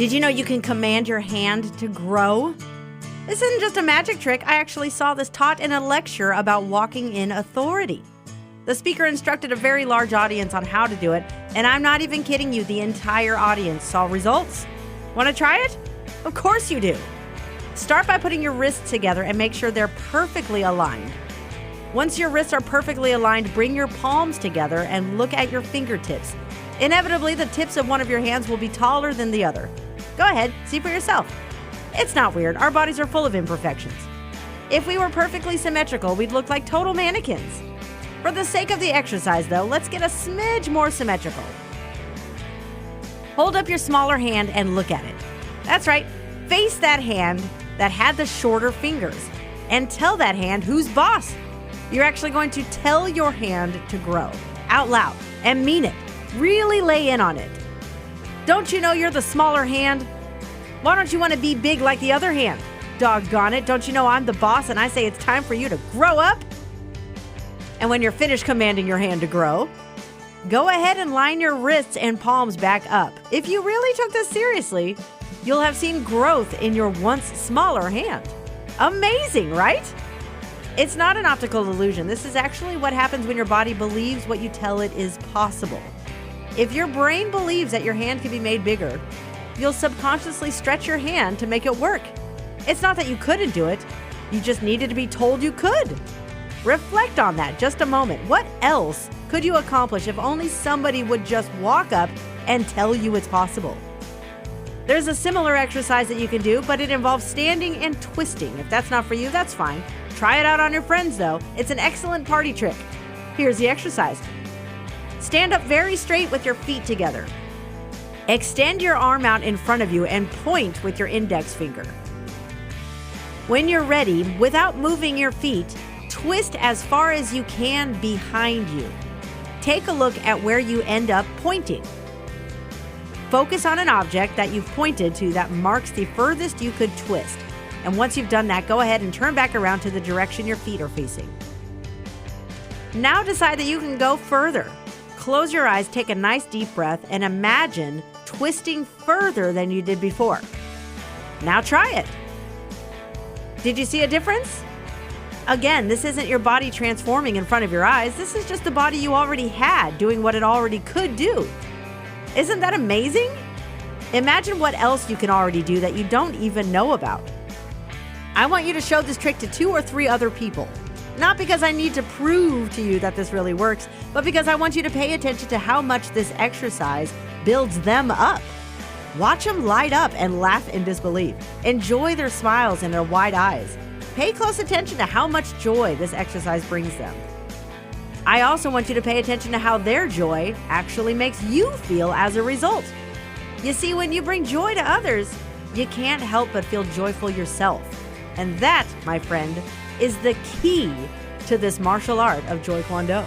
Did you know you can command your hand to grow? This isn't just a magic trick. I actually saw this taught in a lecture about walking in authority. The speaker instructed a very large audience on how to do it, and I'm not even kidding you, the entire audience saw results. Want to try it? Of course you do. Start by putting your wrists together and make sure they're perfectly aligned. Once your wrists are perfectly aligned, bring your palms together and look at your fingertips. Inevitably, the tips of one of your hands will be taller than the other. Go ahead, see for yourself. It's not weird. Our bodies are full of imperfections. If we were perfectly symmetrical, we'd look like total mannequins. For the sake of the exercise, though, let's get a smidge more symmetrical. Hold up your smaller hand and look at it. That's right. Face that hand that had the shorter fingers and tell that hand who's boss. You're actually going to tell your hand to grow out loud and mean it. Really lay in on it. Don't you know you're the smaller hand? Why don't you want to be big like the other hand? Doggone it, don't you know I'm the boss and I say it's time for you to grow up? And when you're finished commanding your hand to grow, go ahead and line your wrists and palms back up. If you really took this seriously, you'll have seen growth in your once smaller hand. Amazing, right? It's not an optical illusion. This is actually what happens when your body believes what you tell it is possible. If your brain believes that your hand can be made bigger, you'll subconsciously stretch your hand to make it work. It's not that you couldn't do it, you just needed to be told you could. Reflect on that just a moment. What else could you accomplish if only somebody would just walk up and tell you it's possible? There's a similar exercise that you can do, but it involves standing and twisting. If that's not for you, that's fine. Try it out on your friends, though. It's an excellent party trick. Here's the exercise. Stand up very straight with your feet together. Extend your arm out in front of you and point with your index finger. When you're ready, without moving your feet, twist as far as you can behind you. Take a look at where you end up pointing. Focus on an object that you've pointed to that marks the furthest you could twist. And once you've done that, go ahead and turn back around to the direction your feet are facing. Now decide that you can go further. Close your eyes, take a nice deep breath, and imagine twisting further than you did before. Now try it. Did you see a difference? Again, this isn't your body transforming in front of your eyes. This is just the body you already had doing what it already could do. Isn't that amazing? Imagine what else you can already do that you don't even know about. I want you to show this trick to 2 or 3 other people. Not because I need to prove to you that this really works, but because I want you to pay attention to how much this exercise builds them up. Watch them light up and laugh in disbelief. Enjoy their smiles and their wide eyes. Pay close attention to how much joy this exercise brings them. I also want you to pay attention to how their joy actually makes you feel as a result. You see, when you bring joy to others, you can't help but feel joyful yourself. And that, my friend, is the key to this martial art of JOYkwondo.